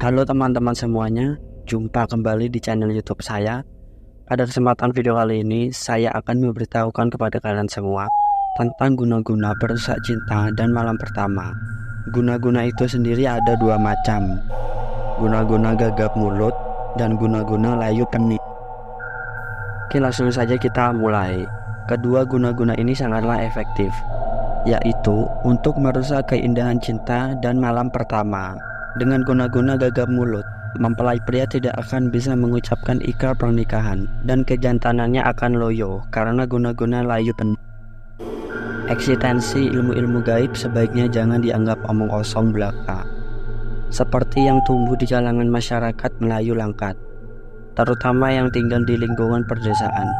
Halo teman-teman semuanya, jumpa kembali di channel YouTube saya. Pada kesempatan video kali ini, saya akan memberitahukan kepada kalian semua tentang guna-guna perusak cinta dan malam pertama. Guna-guna itu sendiri ada dua macam, guna-guna gagap mulut dan guna-guna layu penik. Oke, langsung saja kita mulai. Kedua guna-guna ini sangatlah efektif, yaitu untuk merusak keindahan cinta dan malam pertama. Dengan guna-guna gagap mulut, mempelai pria tidak akan bisa mengucapkan ikrar pernikahan dan kejantanannya akan loyo karena guna-guna layu penik. Eksistensi ilmu-ilmu gaib sebaiknya jangan dianggap omong kosong belaka, seperti yang tumbuh di kalangan masyarakat Melayu Langkat, terutama yang tinggal di lingkungan perdesaan.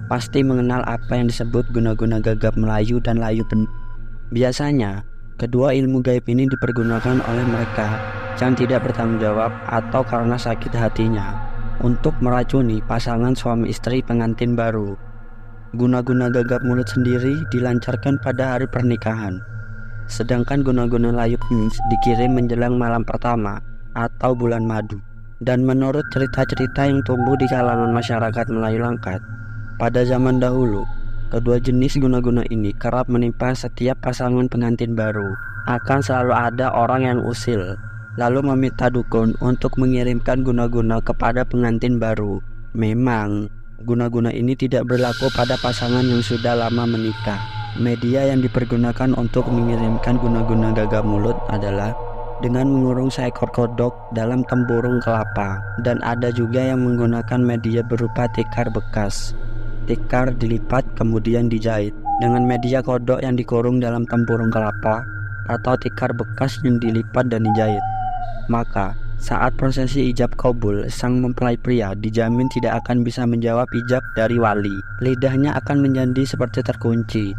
Pasti mengenal apa yang disebut guna-guna gagap Melayu dan layu penik. Biasanya, kedua ilmu gaib ini dipergunakan oleh mereka yang tidak bertanggung jawab atau karena sakit hatinya untuk meracuni pasangan suami istri pengantin baru. Guna-guna gagap mulut sendiri dilancarkan pada hari pernikahan, sedangkan guna-guna layu penik dikirim menjelang malam pertama atau bulan madu. Dan menurut cerita-cerita yang tumbuh di kalangan masyarakat Melayu Langkat, pada zaman dahulu, kedua jenis guna-guna ini kerap menimpa setiap pasangan pengantin baru. Akan selalu ada orang yang usil, lalu meminta dukun untuk mengirimkan guna-guna kepada pengantin baru. Memang, guna-guna ini tidak berlaku pada pasangan yang sudah lama menikah. Media yang dipergunakan untuk mengirimkan guna-guna gagap mulut adalah dengan mengurung seekor kodok dalam tempurung kelapa. Dan ada juga yang menggunakan media berupa tikar bekas. Tikar dilipat kemudian dijahit dengan media kodok yang dikurung dalam tempurung kelapa atau tikar bekas yang dilipat dan dijahit. Maka saat prosesi ijab kabul, sang mempelai pria dijamin tidak akan bisa menjawab ijab dari wali. Lidahnya akan menjadi seperti terkunci.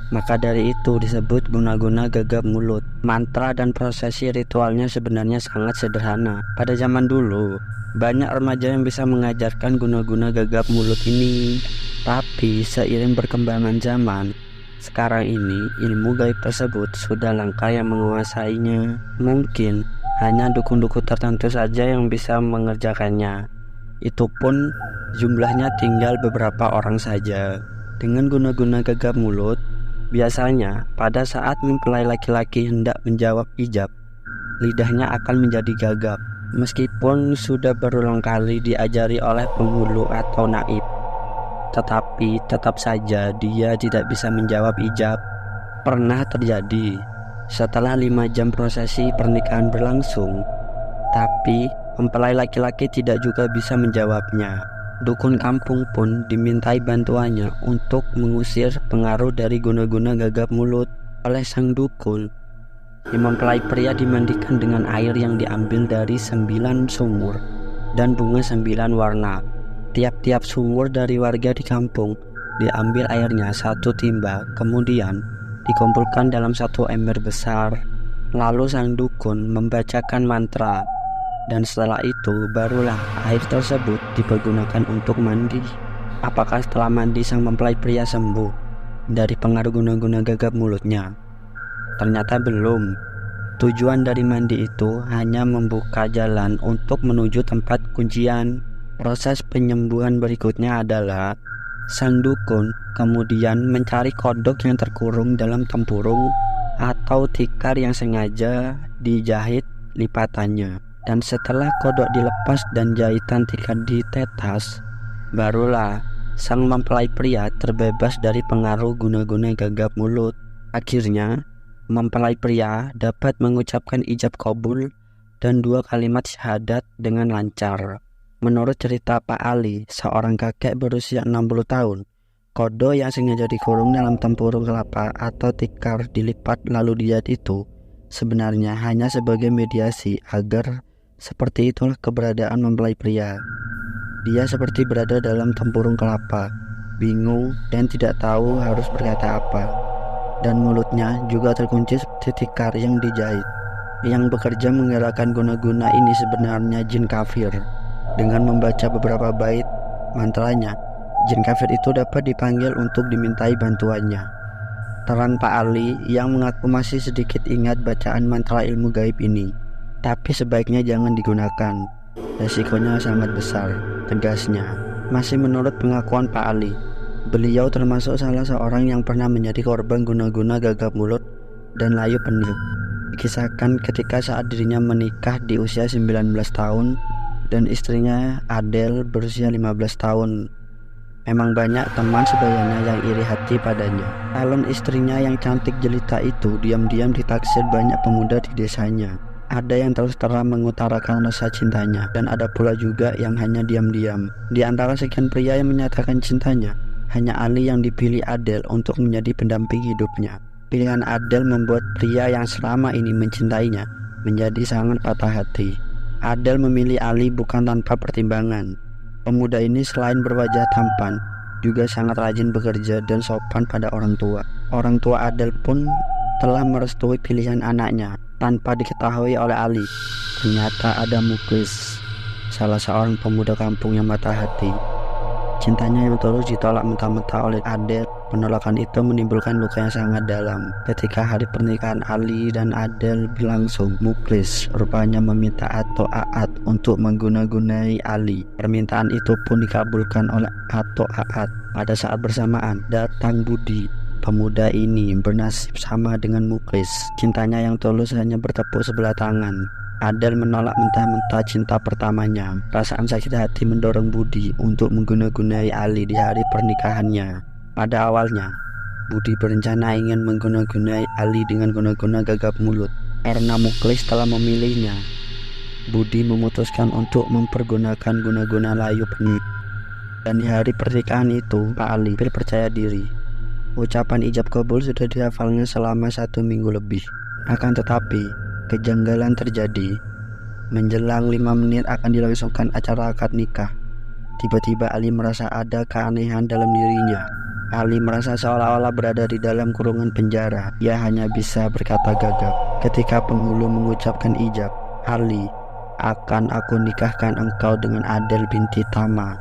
Maka dari itu disebut guna-guna gagap mulut. Mantra dan prosesi ritualnya sebenarnya sangat sederhana. Pada zaman dulu, banyak remaja yang bisa mengajarkan guna-guna gagap mulut ini. Tapi seiring perkembangan zaman, sekarang ini ilmu gaib tersebut sudah langka yang menguasainya. Mungkin hanya dukun-dukun tertentu saja yang bisa mengerjakannya. Itu pun jumlahnya tinggal beberapa orang saja. Dengan guna-guna gagap mulut, biasanya pada saat mempelai laki-laki hendak menjawab ijab, lidahnya akan menjadi gagap. Meskipun sudah berulang kali diajari oleh penghulu atau naib, tetapi tetap saja dia tidak bisa menjawab ijab. Pernah terjadi setelah 5 jam prosesi pernikahan berlangsung, tapi mempelai laki-laki tidak juga bisa menjawabnya. Dukun kampung pun dimintai bantuannya untuk mengusir pengaruh dari guna-guna gagap mulut. Oleh sang dukun, mempelai pria dimandikan dengan air yang diambil dari 9 sumur dan bunga 9 warna. Tiap-tiap sumur dari warga di kampung diambil airnya 1 timba, kemudian dikumpulkan dalam 1 ember besar. Lalu sang dukun membacakan mantra, dan setelah itu barulah air tersebut dipergunakan untuk mandi. Apakah setelah mandi sang mempelai pria sembuh dari pengaruh guna-guna gagap mulutnya? Ternyata belum. Tujuan dari mandi itu hanya membuka jalan untuk menuju tempat kuncian. Proses penyembuhan berikutnya adalah sang dukun kemudian mencari kodok yang terkurung dalam tempurung atau tikar yang sengaja dijahit lipatannya. Dan setelah kodok dilepas dan jahitan tikar ditetas, barulah sang mempelai pria terbebas dari pengaruh guna-guna gagap mulut. Akhirnya, mempelai pria dapat mengucapkan ijab kabul dan 2 kalimat syahadat dengan lancar. Menurut cerita Pak Ali, seorang kakek berusia 60 tahun, kodok yang sengaja dikurung dalam tempurung kelapa atau tikar dilipat lalu dijahit itu sebenarnya hanya sebagai mediasi agar seperti itulah keberadaan mempelai pria. Dia seperti berada dalam tempurung kelapa, bingung dan tidak tahu harus berkata apa. Dan mulutnya juga terkunci seperti tikar yang dijahit. Yang bekerja menggerakkan guna-guna ini sebenarnya jin kafir. Dengan membaca beberapa bait mantranya, jin kafir itu dapat dipanggil untuk dimintai bantuannya. Terang Pak Ali yang mengaku masih sedikit ingat bacaan mantra ilmu gaib ini. Tapi sebaiknya jangan digunakan. Resikonya sangat besar, tegasnya. Masih menurut pengakuan Pak Ali, beliau termasuk salah seorang yang pernah menjadi korban guna-guna gagap mulut dan layu peniup. Dikisahkan ketika saat dirinya menikah di usia 19 tahun dan istrinya Adele berusia 15 tahun. Memang banyak teman sebayanya yang iri hati padanya. Calon istrinya yang cantik jelita itu diam-diam ditaksir banyak pemuda di desanya. Ada yang terus terang mengutarakan rasa cintanya, dan ada pula juga yang hanya diam-diam. Di antara sekian pria yang menyatakan cintanya, hanya Ali yang dipilih Adele untuk menjadi pendamping hidupnya. Pilihan Adele membuat pria yang selama ini mencintainya menjadi sangat patah hati. Adele memilih Ali bukan tanpa pertimbangan. Pemuda ini selain berwajah tampan, juga sangat rajin bekerja dan sopan pada orang tua. Orang tua Adele pun telah merestui pilihan anaknya tanpa diketahui oleh Ali. Ternyata ada Muklis, salah seorang pemuda kampung yang patah hati. Cintanya yang tulus ditolak mentah-mentah oleh Adele. Penolakan itu menimbulkan luka yang sangat dalam. Ketika hari pernikahan Ali dan Adele berlangsung, Muklis rupanya meminta Ato Aat untuk mengguna-gunai Ali. Permintaan itu pun dikabulkan oleh Ato Aat. Pada saat bersamaan, datang Budi. Pemuda ini bernasib sama dengan Muklis. Cintanya yang tulus hanya bertepuk sebelah tangan. Adele menolak mentah-mentah cinta pertamanya. Perasaan sakit hati mendorong Budi untuk mengguna-gunai Ali di hari pernikahannya. Pada awalnya, Budi berencana ingin mengguna-gunai Ali dengan guna-guna gagap mulut. Karena Muklis telah memilihnya, Budi memutuskan untuk mempergunakan guna-guna layu peniup. Dan di hari pernikahan itu, Pak Ali percaya diri. Ucapan ijab kabul sudah dihafalnya selama 1 minggu lebih. Akan tetapi, kejanggalan terjadi. Menjelang 5 menit akan dilangsungkan acara akad nikah, tiba-tiba Ali merasa ada keanehan dalam dirinya. Ali merasa seolah-olah berada di dalam kurungan penjara. Ia hanya bisa berkata gagap. Ketika penghulu mengucapkan ijab, Ali, akan aku nikahkan engkau dengan Adele binti Tama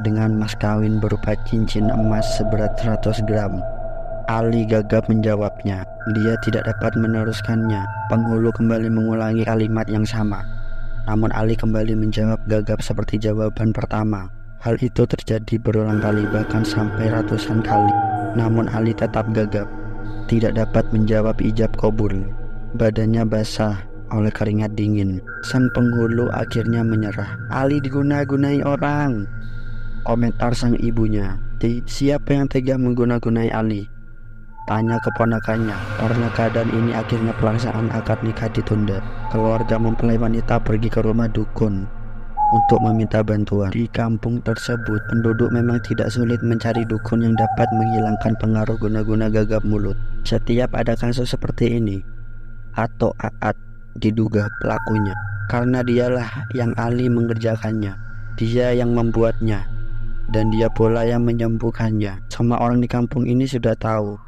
dengan mas kawin berupa cincin emas seberat 100 gram. Ali gagap menjawabnya. Dia tidak dapat meneruskannya. Penghulu kembali mengulangi kalimat yang sama. Namun Ali kembali menjawab gagap seperti jawaban pertama. Hal itu terjadi berulang kali, bahkan sampai ratusan kali. Namun Ali tetap gagap, tidak dapat menjawab ijab kabul. Badannya basah oleh keringat dingin. Sang penghulu akhirnya menyerah. Ali diguna-gunai orang, komentar sang ibunya. Siapa yang tega mengguna-gunai Ali? Tanya keponakannya. Karena keadaan ini akhirnya pelaksanaan akad nikah ditunda. Keluarga mempelai wanita pergi ke rumah dukun untuk meminta bantuan. Di kampung tersebut, penduduk memang tidak sulit mencari dukun yang dapat menghilangkan pengaruh guna-guna gagap mulut. Setiap ada kasus seperti ini, Ato Aat diduga pelakunya, karena dialah yang Ali mengerjakannya. Dia yang membuatnya, dan dia pula yang menyembuhkannya. Semua orang di kampung ini sudah tahu.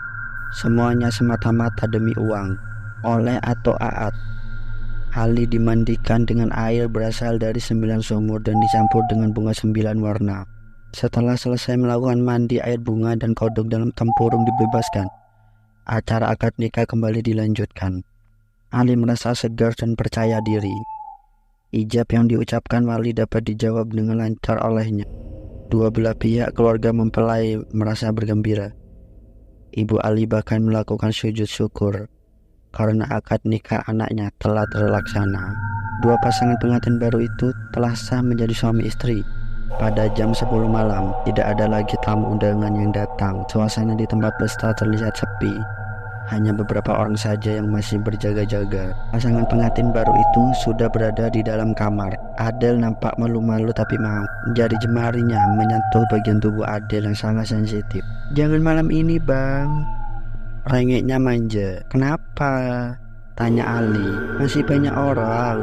Semuanya semata-mata demi uang. Oleh Ato Aat, Ali dimandikan dengan air berasal dari 9 sumur dan dicampur dengan bunga 9 warna. Setelah selesai melakukan mandi air bunga dan kodok dalam tempurung dibebaskan, acara akad nikah kembali dilanjutkan. Ali merasa segar dan percaya diri. Ijab yang diucapkan wali dapat dijawab dengan lancar olehnya. Dua belah pihak keluarga mempelai merasa bergembira. Ibu Ali bahkan melakukan sujud syukur karena akad nikah anaknya telah terlaksana. Dua pasangan pengantin baru itu telah sah menjadi suami istri. Pada jam 10 malam, tidak ada lagi tamu undangan yang datang. Suasana di tempat pesta terlihat sepi. Hanya beberapa orang saja yang masih berjaga-jaga. Pasangan pengantin baru itu sudah berada di dalam kamar. Adele nampak malu-malu tapi mau. Jari jemarinya menyentuh bagian tubuh Adele yang sangat sensitif. "Jangan malam ini, Bang," rengeknya manja. "Kenapa?" tanya Ali. "Masih banyak orang."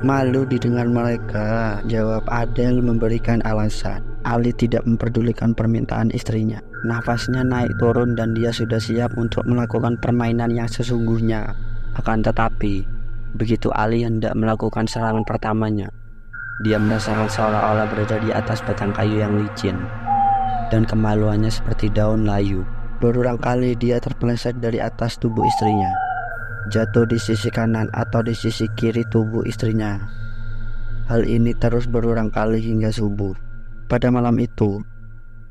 "Malu didengar mereka," jawab Adele memberikan alasan. Ali tidak memperdulikan permintaan istrinya. Nafasnya naik turun dan dia sudah siap untuk melakukan permainan yang sesungguhnya. Akan tetapi, begitu Ali hendak melakukan serangan pertamanya, dia merasakan seolah-olah berada di atas batang kayu yang licin, dan kemaluannya seperti daun layu. Berulang kali dia terpeleset dari atas tubuh istrinya. jatuh di sisi kanan atau di sisi kiri tubuh istrinya. Hal ini terus berulang kali hingga subuh. Pada malam itu,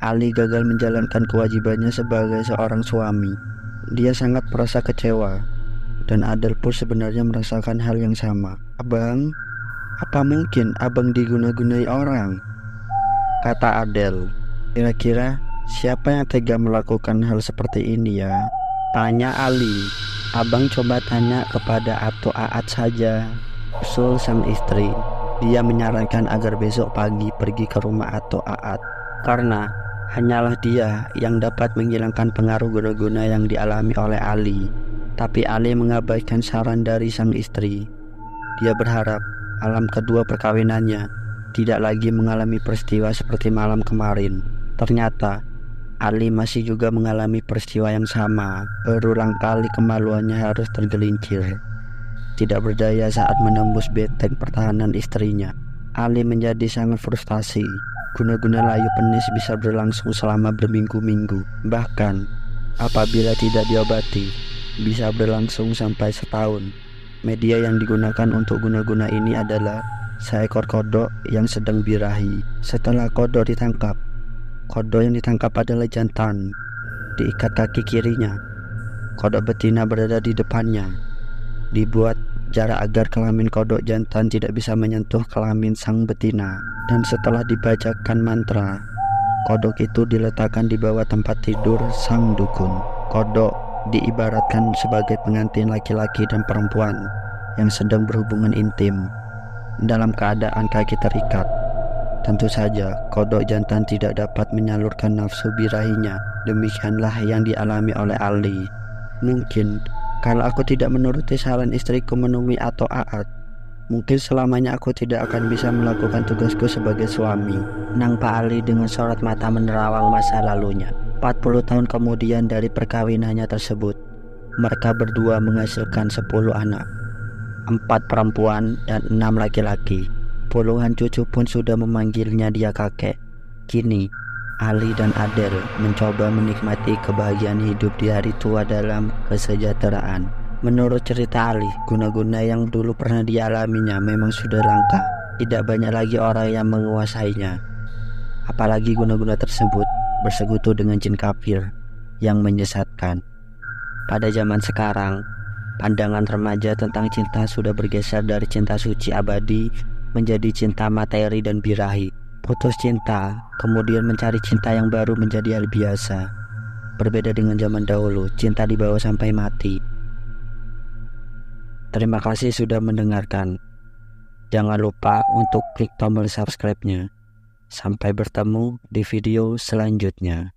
Ali gagal menjalankan kewajibannya sebagai seorang suami. Dia sangat merasa kecewa, dan Adel pun sebenarnya merasakan hal yang sama. "Abang, apa mungkin abang diguna-gunai orang?" kata Adel. "Kira-kira siapa yang tega melakukan hal seperti ini ya?" tanya Ali. "Abang coba tanya kepada Ato Aat saja," usul sang istri. Dia menyarankan agar besok pagi pergi ke rumah Ato Aat, karena hanyalah dia yang dapat menghilangkan pengaruh guna-guna yang dialami oleh Ali. Tapi Ali mengabaikan saran dari sang istri. Dia berharap malam kedua perkawinannya tidak lagi mengalami peristiwa seperti malam kemarin. Ternyata Ali masih juga mengalami peristiwa yang sama. Berulang kali kemaluannya harus tergelincir. Tidak berdaya saat menembus benteng pertahanan istrinya, Ali menjadi sangat frustasi. Guna-guna layu penis bisa berlangsung selama berminggu-minggu. Bahkan apabila tidak diobati, bisa berlangsung sampai setahun. Media yang digunakan untuk guna-guna ini adalah seekor kodok yang sedang birahi. Setelah kodok ditangkap, kodok yang ditangkap adalah jantan. Diikat kaki kirinya, kodok betina berada di depannya. Dibuat jarak agar kelamin kodok jantan tidak bisa menyentuh kelamin sang betina. Dan setelah dibacakan mantra, kodok itu diletakkan di bawah tempat tidur sang dukun. Kodok diibaratkan sebagai pengantin laki-laki dan perempuan yang sedang berhubungan intim dalam keadaan kaki terikat. Tentu saja kodok jantan tidak dapat menyalurkan nafsu birahinya. Demikianlah yang dialami oleh Ali. "Mungkin kalau aku tidak menuruti saran istriku menemui Ato Aat, mungkin selamanya aku tidak akan bisa melakukan tugasku sebagai suami," nangpa Ali dengan sorot mata menerawang masa lalunya. 40 tahun kemudian dari perkawinannya tersebut, mereka berdua menghasilkan 10 anak, 4 perempuan dan 6 laki-laki. Puluhan cucu pun sudah memanggilnya dia kakek. Kini, Ali dan Adel mencoba menikmati kebahagiaan hidup di hari tua dalam kesejahteraan. Menurut cerita Ali, guna-guna yang dulu pernah dialaminya memang sudah langka. Tidak banyak lagi orang yang menguasainya. Apalagi guna-guna tersebut bersekutu dengan jin kafir yang menyesatkan. Pada zaman sekarang, pandangan remaja tentang cinta sudah bergeser dari cinta suci abadi menjadi cinta materi dan birahi. Putus cinta, kemudian mencari cinta yang baru menjadi hal biasa. Berbeda dengan zaman dahulu, cinta dibawa sampai mati. Terima kasih sudah mendengarkan. Jangan lupa untuk klik tombol subscribe-nya. Sampai bertemu di video selanjutnya.